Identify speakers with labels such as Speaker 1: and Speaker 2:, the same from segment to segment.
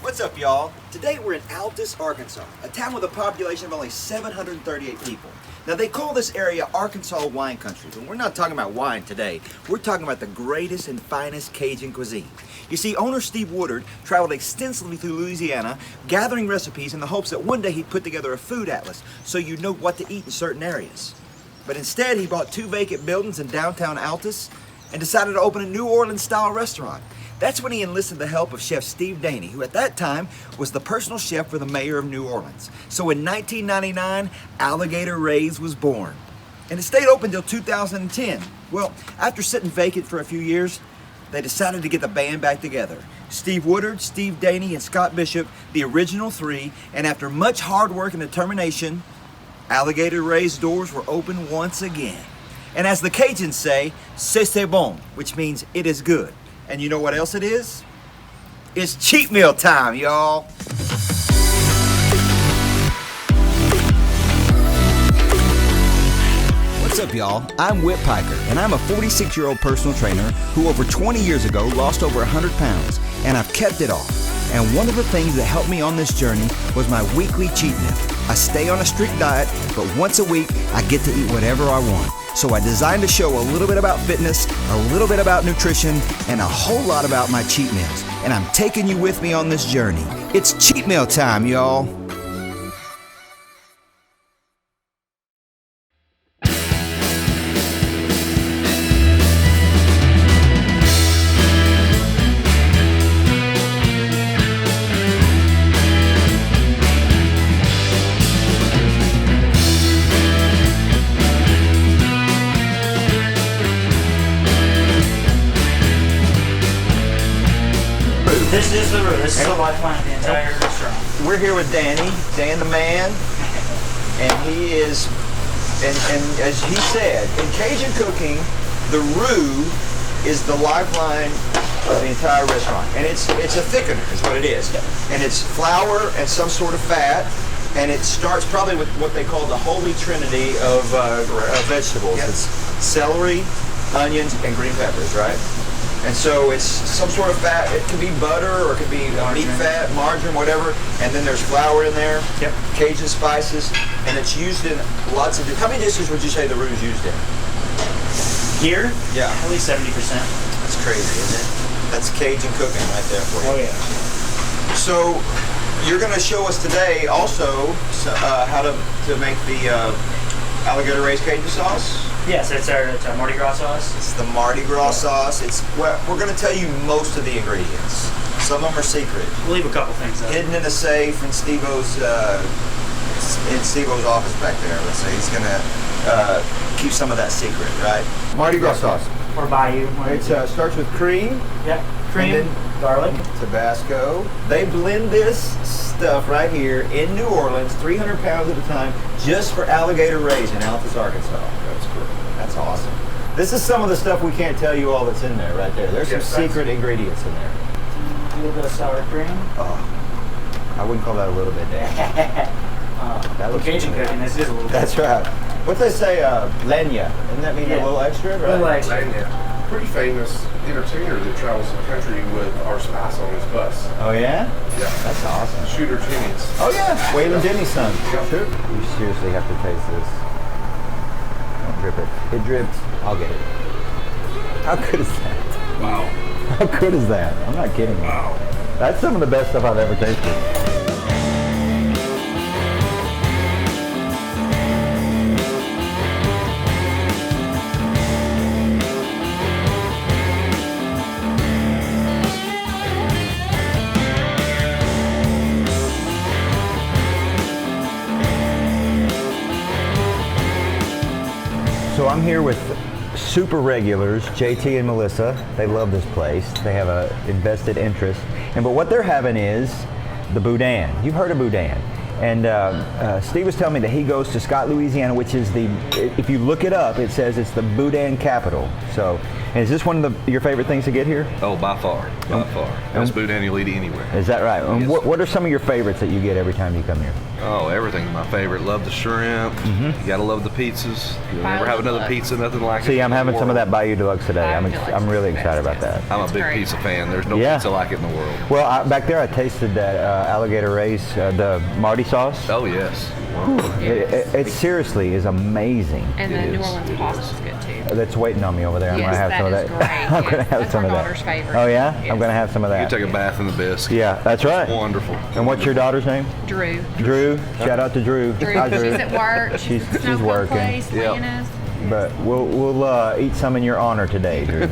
Speaker 1: What's up, y'all? Today we're in Altus, Arkansas, a town with a population of only 738 people. Now, they call this area Arkansas wine country, but we're not talking about wine today. We're talking about the greatest and finest Cajun cuisine. You see, owner Steve Woodard traveled extensively through Louisiana, gathering recipes in the hopes that one day he'd put together a food atlas so you'd know what to eat in certain areas. But instead, he bought 2 vacant buildings in downtown Altus and decided to open a New Orleans-style restaurant. That's when he enlisted the help of Chef Steve Daney, who at that time was the personal chef for the mayor of New Orleans. So in 1999, Alligator Ray was born. And it stayed open until 2010. Well, after sitting vacant for a few years, they decided to get the band back together. Steve Woodard, Steve Daney, and Scott Bishop, the original 3, and after much hard work and determination, Alligator Ray's doors were open once again. And as the Cajuns say, c'est bon, which means it is good. And you know what else it is? It's cheat meal time, y'all. What's up, y'all? I'm Whit Piker, and I'm a 46-year-old personal trainer who over 20 years ago lost over 100 pounds, and I've kept it off. And one of the things that helped me on this journey was my weekly cheat meal. I stay on a strict diet, but once a week, I get to eat whatever I want. So I designed a show a little bit about fitness, a little bit about nutrition, and a whole lot about my cheat meals. And I'm taking you with me on this journey. It's cheat meal time, y'all.
Speaker 2: This is the root. This is the lifeline of the entire restaurant.
Speaker 1: We're here with Danny, Dan the man, and he is, and as he said, in Cajun cooking, the roux is the lifeline of the entire restaurant, and it's a thickener, is what it is, and it's flour and some sort of fat, and it starts probably with what they call the holy trinity of vegetables. Yep. It's celery, onions, and green peppers, right? And so it's some sort of fat. It could be butter or it could be meat fat, margarine, whatever. And then there's flour in there, Cajun spices, and it's used in lots of. How many dishes would you say the roux is used in?
Speaker 2: Here?
Speaker 1: Yeah.
Speaker 2: At least 70%.
Speaker 1: That's crazy, isn't it? That's Cajun cooking right there for you.
Speaker 2: Oh, yeah.
Speaker 1: So you're going to show us today also how to make the Alligator Ray's Cajun sauce?
Speaker 2: Yes, it's our Mardi Gras sauce.
Speaker 1: It's the Mardi Gras sauce. We're going to tell you most of the ingredients. Some of them are secret.
Speaker 2: We'll leave a couple things out.
Speaker 1: Hidden in a safe in Steve-O's office back there. Let's say he's going to keep some of that secret, right? Mardi Gras sauce.
Speaker 2: Or Bayou.
Speaker 1: It starts with cream.
Speaker 2: Yeah, cream, garlic,
Speaker 1: Tabasco. They blend this stuff right here in New Orleans, 300 pounds at a time, just for Alligator Ray's in Altus, Arkansas. That's cool. That's awesome. This is some of the stuff we can't tell you all that's in there right there. There's some secret ingredients in there.
Speaker 2: A little bit of sour cream.
Speaker 1: Oh, I wouldn't call that a little bit, Dan. That looks
Speaker 2: Cajun cooking, this is a little bit.
Speaker 1: That's right. What they say, leña. Doesn't that mean a little extra, right?
Speaker 2: A little extra.
Speaker 3: Leña. Pretty famous entertainer that travels the country with our spice on his bus.
Speaker 1: Oh, yeah?
Speaker 3: Yeah.
Speaker 1: That's awesome.
Speaker 3: Shooter Jimmy's.
Speaker 1: Oh, yeah. Waylon Jennings' son.
Speaker 3: Yeah.
Speaker 1: Sure. You seriously have to taste this. Don't drip it. It drips. I'll get it. How good is that?
Speaker 3: Wow.
Speaker 1: How good is that? I'm not kidding you.
Speaker 3: Wow.
Speaker 1: That's some of the best stuff I've ever tasted. So I'm here with super regulars, JT and Melissa. They love this place. They have a invested interest. But what they're having is the boudin. You've heard of boudin. And Steve was telling me that he goes to Scott, Louisiana, which is if you look it up, it says it's the boudin capital. So
Speaker 4: And is this one of your favorite things to get here?
Speaker 5: Oh, by far, by far. Best boudin you'll eat anywhere.
Speaker 4: Is that right? And
Speaker 5: Yes.
Speaker 4: what are some of your favorites that you get every time you come here?
Speaker 5: Oh, everything's my favorite. Love the shrimp. You gotta love the pizzas. You'll never have another pizza, nothing like it.
Speaker 4: See, I'm
Speaker 5: in the
Speaker 4: having some of
Speaker 5: world.
Speaker 4: that Bayou Deluxe today. I'm really excited about that.
Speaker 5: I'm a big
Speaker 2: great.
Speaker 5: pizza fan. There's no
Speaker 4: Yeah.
Speaker 5: pizza like it in the world.
Speaker 4: Well, back there I tasted that Alligator Ray's, the Marty sauce.
Speaker 5: Oh, yes.
Speaker 4: It seriously is amazing.
Speaker 6: And
Speaker 5: It
Speaker 6: the New
Speaker 5: is.
Speaker 6: Orleans pasta's good too.
Speaker 4: That's waiting on me over there. I'm
Speaker 6: Yes,
Speaker 4: gonna have
Speaker 6: that
Speaker 4: some of
Speaker 6: is
Speaker 4: that.
Speaker 6: great.
Speaker 4: I'm gonna
Speaker 6: Yes,
Speaker 4: have
Speaker 6: that's
Speaker 4: some
Speaker 6: our
Speaker 4: of that.
Speaker 6: daughter's favorite.
Speaker 4: Oh yeah,
Speaker 6: Yes.
Speaker 4: I'm gonna have some of
Speaker 5: You
Speaker 4: that.
Speaker 5: can take a bath in the biscuit.
Speaker 4: Yeah, that's right.
Speaker 5: Wonderful.
Speaker 4: And what's your daughter's name?
Speaker 6: Drew.
Speaker 4: Drew. Shout out to Drew.
Speaker 6: Drew.
Speaker 4: Hi, Drew.
Speaker 6: She's at work.
Speaker 4: She's
Speaker 6: Snowcone
Speaker 4: working.
Speaker 6: Place,
Speaker 5: Yep.
Speaker 6: Lena's.
Speaker 4: But we'll eat some in your honor today, Drew.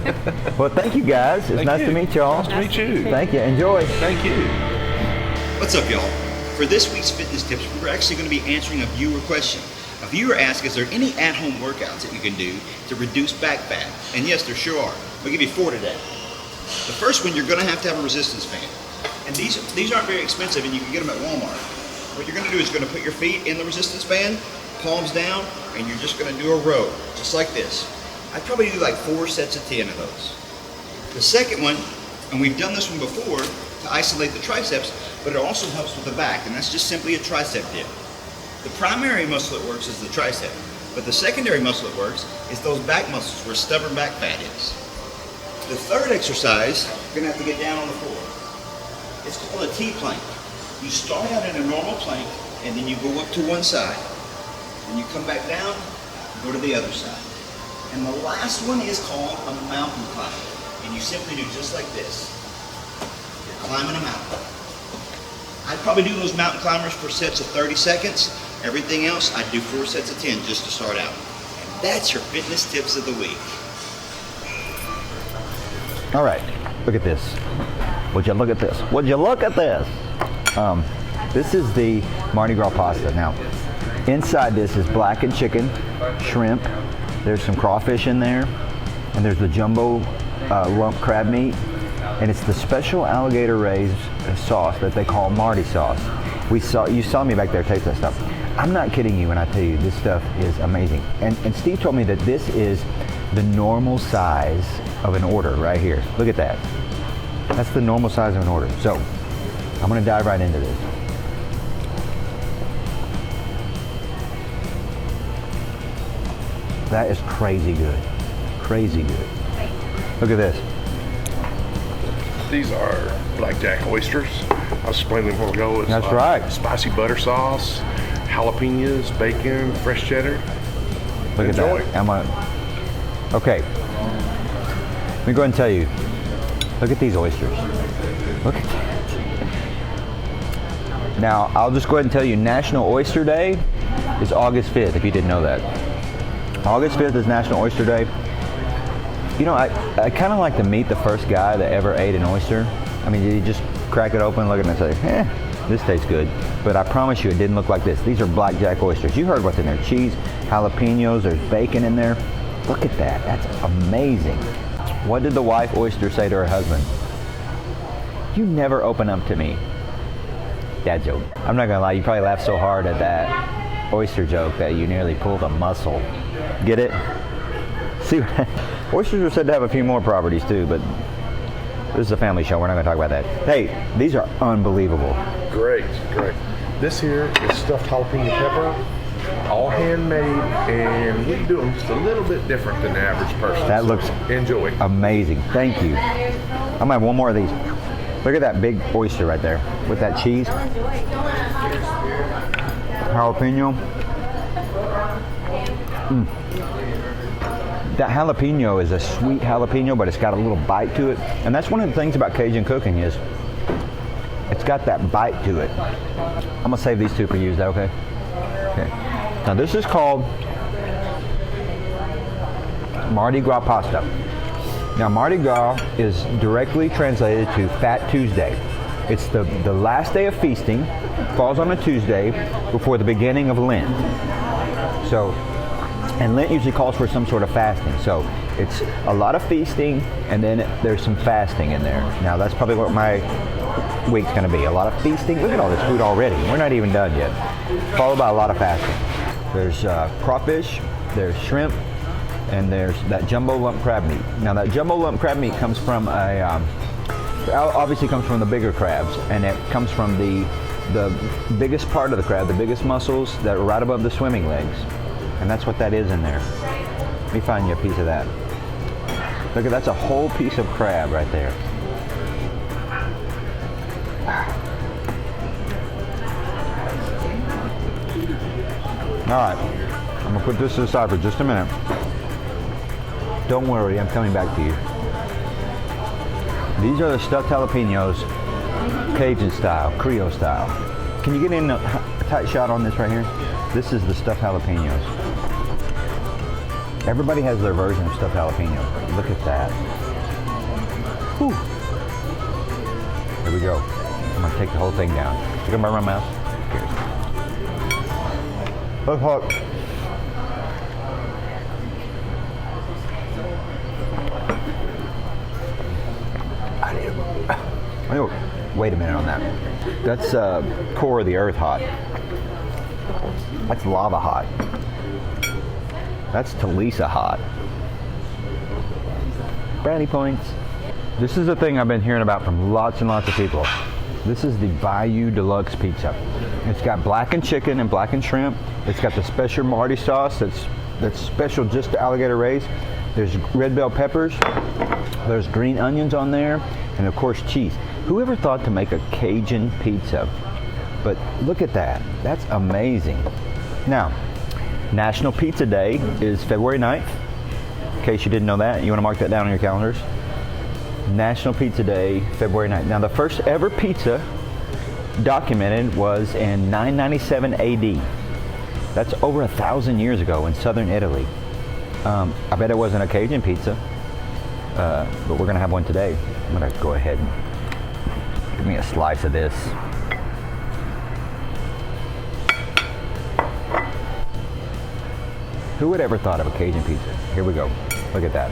Speaker 4: Well, thank you guys. It's
Speaker 5: Thank
Speaker 4: nice
Speaker 5: you.
Speaker 4: to meet y'all.
Speaker 5: Nice to meet you.
Speaker 4: Thank you. Enjoy.
Speaker 5: Thank you.
Speaker 1: What's up, y'all? For this week's fitness tips, we're actually going to be answering a viewer question. A viewer asked, is there any at-home workouts that you can do to reduce back fat? And yes, there sure are. We'll give you 4 today. The first one, you're going to have a resistance band. And these aren't very expensive, and you can get them at Walmart. What you're going to do is you're going to put your feet in the resistance band, palms down, and you're just going to do a row, just like this. I'd probably do like 4 sets of 10 of those. The second one, and we've done this one before, to isolate the triceps, but it also helps with the back, and that's just simply a tricep dip. The primary muscle that works is the tricep, but the secondary muscle that works is those back muscles where stubborn back fat is. The third exercise, you're gonna have to get down on the floor. It's called a T-plank. You start out in a normal plank, and then you go up to one side. Then you come back down, go to the other side. And the last one is called a mountain climb. And you simply do just like this. You're climbing a mountain. I'd probably do those mountain climbers for sets of 30 seconds. Everything else, I'd do 4 sets of 10 just to start out. And that's your fitness tips of the week.
Speaker 4: All right, look at this. Would you look at this? Would you look at this? This is the Mardi Gras pasta. Now, inside this is blackened chicken, shrimp. There's some crawfish in there, and there's the jumbo lump crab meat, and it's the special Alligator Ray's sauce that they call Marty sauce. You saw me back there taste that stuff. I'm not kidding you when I tell you this stuff is amazing. And Steve told me that this is the normal size of an order right here. Look at that. That's the normal size of an order. So I'm gonna dive right into this. That is crazy good. Crazy good. Look at this.
Speaker 3: These are blackjack oysters. I was explaining before we go. It's
Speaker 4: That's right.
Speaker 3: Spicy butter sauce, jalapenos, bacon, fresh cheddar.
Speaker 4: Look
Speaker 3: Enjoy.
Speaker 4: at that. Okay. Let me go ahead and tell you. Look at these oysters. Look at that. Now, I'll just go ahead and tell you, National Oyster Day is August 5th, if you didn't know that. August 5th is National Oyster Day. You know, I kind of like to meet the first guy that ever ate an oyster. I mean, you just crack it open, look at it and say, this tastes good. But I promise you, it didn't look like this. These are blackjack oysters. You heard what's in there. Cheese, jalapenos, there's bacon in there. Look at that, that's amazing. What did the wife oyster say to her husband? You never open up to me. Dad joke. I'm not gonna lie, you probably laughed so hard at that oyster joke that you nearly pulled a muscle. Get it? See, oysters are said to have a few more properties too, but this is a family show. We're not going to talk about that. Hey, these are unbelievable.
Speaker 3: Great, great. This here is stuffed jalapeno pepper, all handmade, and we do them just a little bit different than the average person.
Speaker 4: That
Speaker 3: So
Speaker 4: looks
Speaker 3: enjoy.
Speaker 4: amazing. Thank you. I'm gonna have one more of these. Look at that big oyster right there with that cheese. Jalapeno. That jalapeno is a sweet jalapeno, but it's got a little bite to it. And that's one of the things about Cajun cooking is it's got that bite to it. I'm gonna save these two for you, is that okay? Okay. Now this is called Mardi Gras pasta. Now Mardi Gras is directly translated to Fat Tuesday. It's the last day of feasting, falls on a Tuesday before the beginning of Lent. So, and Lent usually calls for some sort of fasting. So it's a lot of feasting and then there's some fasting in there. Now that's probably what my week's gonna be. A lot of feasting. Look at all this food already. We're not even done yet. Followed by a lot of fasting. There's crawfish, there's shrimp, and there's that jumbo lump crab meat. Now that jumbo lump crab meat comes from obviously comes from the bigger crabs, and it comes from the biggest part of the crab, the biggest muscles that are right above the swimming legs, and that's what that is in there. Let me find you a piece of that. Look at that's a whole piece of crab right there. All right, I'm gonna put this to the side for just a minute. Don't worry, I'm coming back to you. These are the stuffed jalapenos, Cajun style, Creole style. Can you get in a tight shot on this right here? This is the stuffed jalapenos. Everybody has their version of stuffed jalapenos. Look at that. Whew. Here we go. I'm gonna take the whole thing down. You can burn my mouth. Cheers. Look hot. Wait a minute on that. That's core of the earth hot. That's lava hot. That's Talisa hot. Brownie points. This is the thing I've been hearing about from lots and lots of people. This is the Bayou Deluxe Pizza. It's got blackened chicken and blackened shrimp. It's got the special Marty sauce that's special just to Alligator Ray's. There's red bell peppers. There's green onions on there. And of course cheese. Whoever thought to make a Cajun pizza? But look at that. That's amazing. Now, National Pizza Day is February 9th. In case you didn't know that, you want to mark that down on your calendars. National Pizza Day, February 9th. Now, the first ever pizza documented was in 997 AD. That's over 1,000 years ago in southern Italy. I bet it wasn't a Cajun pizza, but we're going to have one today. I'm going to go ahead and give me a slice of this. Who would ever thought of a Cajun pizza? Here we go. Look at that.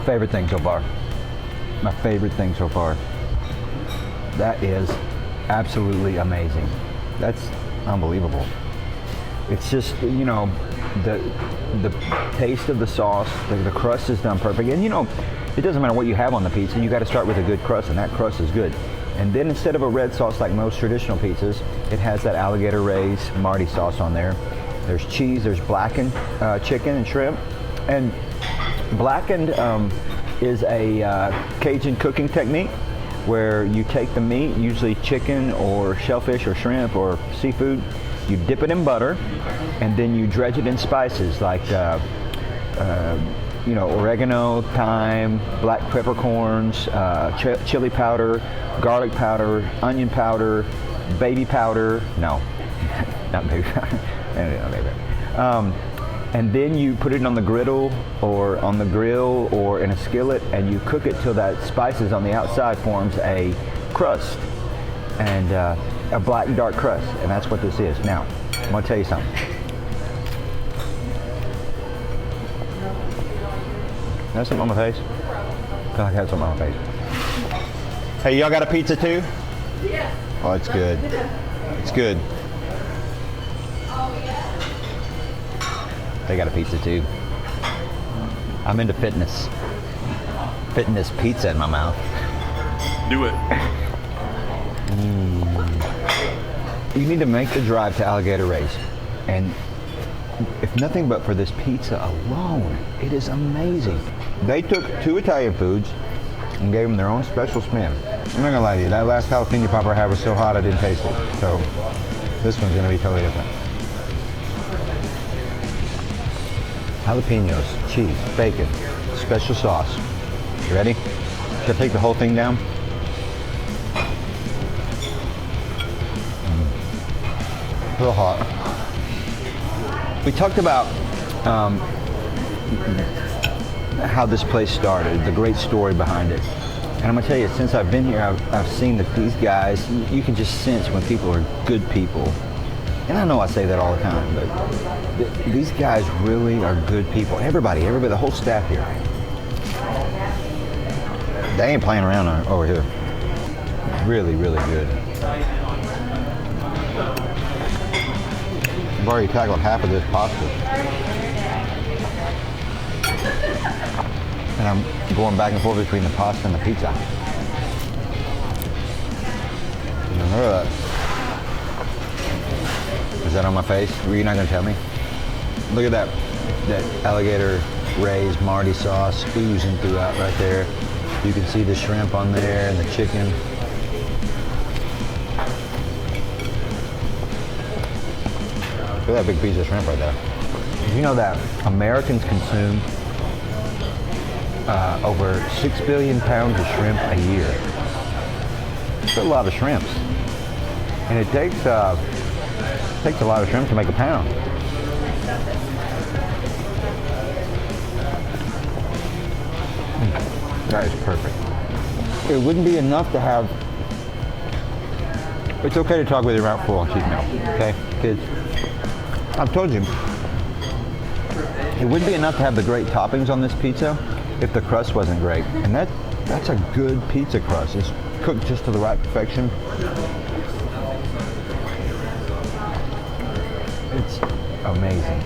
Speaker 4: Favorite thing so far. My favorite thing so far. That is absolutely amazing. That's unbelievable. It's just, you know, the taste of the sauce, the crust is done perfect. And you know, it doesn't matter what you have on the pizza, you got to start with a good crust, and that crust is good. And then instead of a red sauce like most traditional pizzas, it has that Alligator Ray's Marty sauce on there. There's cheese, there's blackened chicken and shrimp. And blackened is a Cajun cooking technique where you take the meat, usually chicken or shellfish or shrimp or seafood, you dip it in butter, and then you dredge it in spices like you know, oregano, thyme, black peppercorns, chili powder, garlic powder, onion powder, baby powder. No, not baby powder. No, baby powder. And then you put it on the griddle or on the grill or in a skillet, and you cook it till that spices on the outside forms a crust, and a black dark crust, and that's what this is. Now, I'm gonna tell you something. That's something on my face? I feel like I had something on my face. Hey, y'all got a pizza too? Yeah. Oh, it's good. It's good. They got a pizza too. I'm into fitness. Fitness pizza in my mouth.
Speaker 5: Do it.
Speaker 4: You need to make the drive to Alligator Ray's, and if nothing but for this pizza alone, it is amazing. They took two Italian foods and gave them their own special spin. I'm not gonna lie to you, that last jalapeno popper I had was so hot I didn't taste it. So this one's gonna be totally different. Jalapenos, cheese, bacon, special sauce. You ready? Should I take the whole thing down? Real hot. We talked about how this place started, the great story behind it. And I'm gonna tell you, since I've been here, I've seen that these guys, you can just sense when people are good people. And I know I say that all the time, but these guys really are good people. Everybody, the whole staff here. They ain't playing around over here. Really, really good. I've already tackled half of this pasta. And I'm going back and forth between the pasta and the pizza. And look at that. Is that on my face? Were you not going to tell me? Look at that Alligator Ray's Marty sauce oozing throughout right there. You can see the shrimp on there and the chicken. Look at that big piece of shrimp right there. Did you know that Americans consume over 6 billion pounds of shrimp a year? That's a lot of shrimps. And it takes a lot of shrimp to make a pound. That is perfect. It wouldn't be enough to have. It's okay to talk with your mouth full on CheatMeal, okay? Because I've told you, it wouldn't be enough to have the great toppings on this pizza if the crust wasn't great. And that's a good pizza crust. It's cooked just to the right perfection. It's amazing.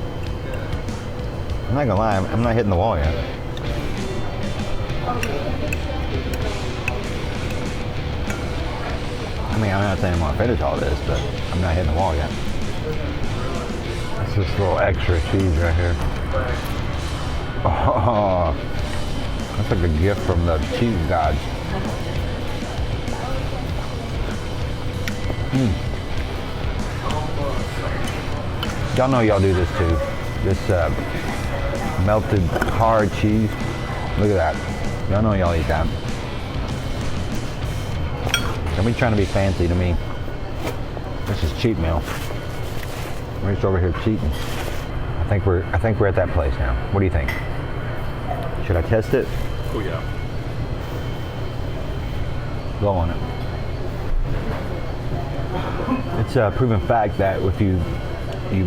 Speaker 4: I'm not gonna lie, I'm not hitting the wall yet. I mean, I'm not saying I'm gonna finish all this, but I'm not hitting the wall yet. That's this little extra cheese right here. Oh, that's like a gift from the cheese gods. Y'all know y'all do this too. This melted hard cheese. Look at that. Y'all know y'all eat that. Don't be trying to be fancy to me. This is CheatMeal. We're just over here cheating. I think we're at that place now. What do you think? Should I test it?
Speaker 3: Oh yeah.
Speaker 4: Blow on it. It's a proven fact that if you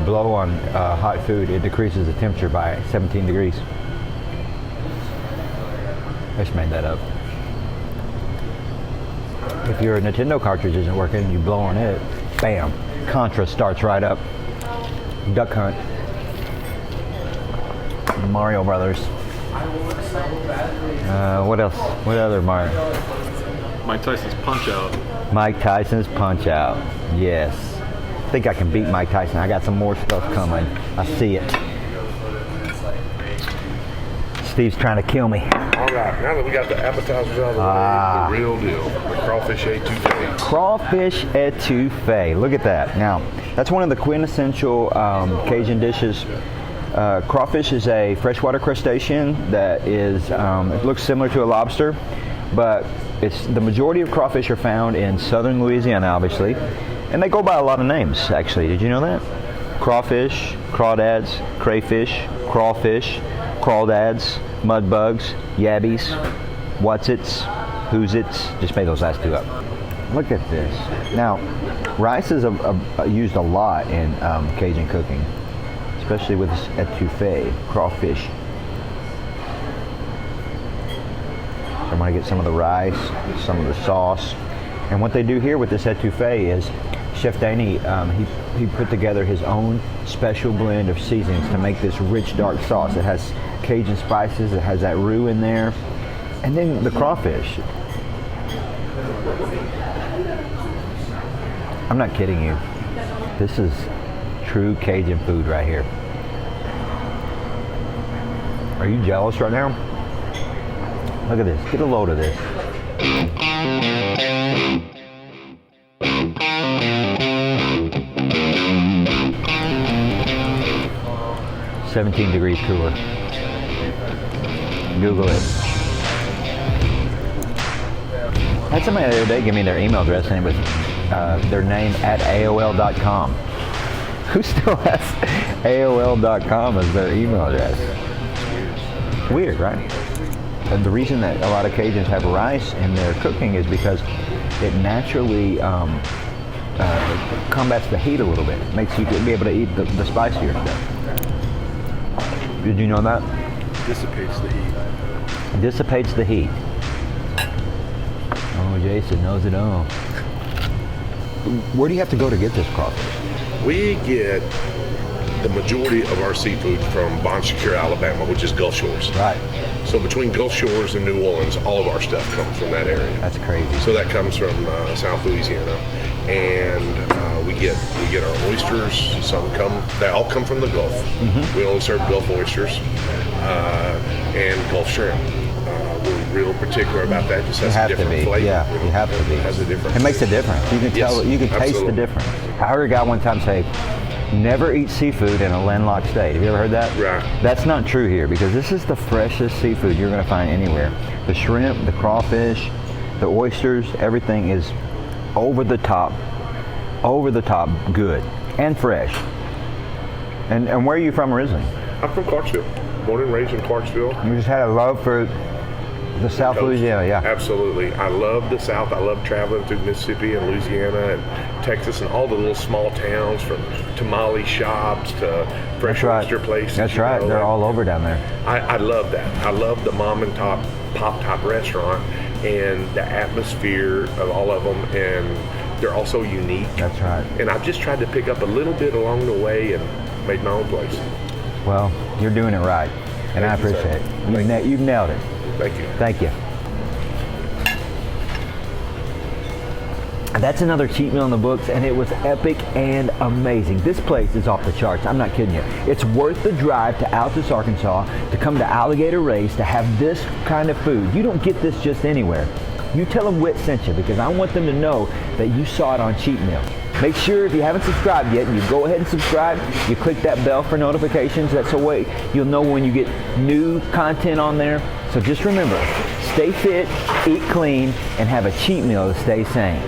Speaker 4: blow on hot food, it decreases the temperature by 17 degrees. I just made that up. If your Nintendo cartridge isn't working, you blow on it, bam, Contra starts right up. Duck Hunt. Mario Brothers. What else? What other Mario?
Speaker 3: Mike Tyson's Punch-Out.
Speaker 4: Mike Tyson's Punch-Out. Yes. I think I can beat Mike Tyson. I got some more stuff coming. I see it. Steve's trying to kill me.
Speaker 3: All right, now that we got the appetizers out of the way, the real deal, the crawfish etouffee.
Speaker 4: Crawfish etouffee. Look at that. Now, that's one of the quintessential Cajun dishes. Crawfish is a freshwater crustacean that is, it looks similar to a lobster, but the majority of crawfish are found in southern Louisiana, obviously, and they go by a lot of names, actually. Did you know that? Crawfish, crawdads, crayfish, crawfish, crawdads, mudbugs, yabbies, whatsits, who's-its. Just made those last two up. Look at this. Now, rice is used a lot in Cajun cooking, especially with this etouffee, crawfish. So I'm going to get some of the rice, some of the sauce. And what they do here with this etouffee is Chef Danny, he put together his own special blend of seasonings to make this rich, dark sauce. It has Cajun spices, it has that roux in there, and then the crawfish. I'm not kidding you. This is true Cajun food right here. Are you jealous right now? Look at this. Get a load of this. 17 degrees cooler. Google it. I had somebody the other day give me their email address and it was their name at AOL.com. Who still has AOL.com as their email address? Weird, right? And the reason that a lot of Cajuns have rice in their cooking is because it naturally combats the heat a little bit. It makes you be able to eat the spicier stuff. Did you know that?
Speaker 3: Dissipates the heat.
Speaker 4: Dissipates the heat. Oh, Jason knows it all. Where do you have to go to get this crawfish?
Speaker 3: We get the majority of our seafood from Bon Secour, Alabama, which is Gulf Shores.
Speaker 4: Right.
Speaker 3: So between Gulf Shores and New Orleans, all of our stuff comes from that area.
Speaker 4: That's crazy.
Speaker 3: So that comes from South Louisiana, and we get our oysters. They all come from the Gulf.
Speaker 4: Mm-hmm.
Speaker 3: We only serve Gulf oysters and Gulf shrimp. We're real particular about that. Just
Speaker 4: You
Speaker 3: has
Speaker 4: have
Speaker 3: a
Speaker 4: to
Speaker 3: different
Speaker 4: be.
Speaker 3: flavor.
Speaker 4: Yeah, you have to be.
Speaker 3: It has a different.
Speaker 4: It makes a difference. You can tell.
Speaker 3: Yes,
Speaker 4: You can taste the
Speaker 3: absolutely.
Speaker 4: difference. I heard a guy one time say, "Never eat seafood in a landlocked state." Have you ever heard that?
Speaker 3: Right.
Speaker 4: That's not true here because this is the freshest seafood you're going to find anywhere. The shrimp, the crawfish, the oysters, everything is over the top good and fresh. And where are you from originally?
Speaker 3: I'm from Clarksville. Born and raised in Clarksville.
Speaker 4: You just had a love for the South
Speaker 3: Coast.
Speaker 4: Louisiana, yeah.
Speaker 3: Absolutely. I love the South. I love traveling through Mississippi and Louisiana and Texas and all the little small towns, from tamale shops to fresh
Speaker 4: That's right.
Speaker 3: oyster places.
Speaker 4: That's right. They're all over down there.
Speaker 3: I love that. I love the mom and pop top restaurant and the atmosphere of all of them, and they're all so unique.
Speaker 4: That's right.
Speaker 3: And I've just tried to pick up a little bit along the way and made my own place.
Speaker 4: Well, you're doing it right, and I
Speaker 3: Thank you, sir.
Speaker 4: appreciate it. You've nailed it.
Speaker 3: Thank you.
Speaker 4: Thank you. That's another cheat meal in the books, and it was epic and amazing. This place is off the charts. I'm not kidding you. It's worth the drive to Altus, Arkansas, to come to Alligator Ray's to have this kind of food. You don't get this just anywhere. You tell them Whit sent you, because I want them to know that you saw it on Cheat Meal. Make sure if you haven't subscribed yet, you go ahead and subscribe. You click that bell for notifications. That's the way you'll know when you get new content on there. So just remember, stay fit, eat clean, and have a cheat meal to stay sane.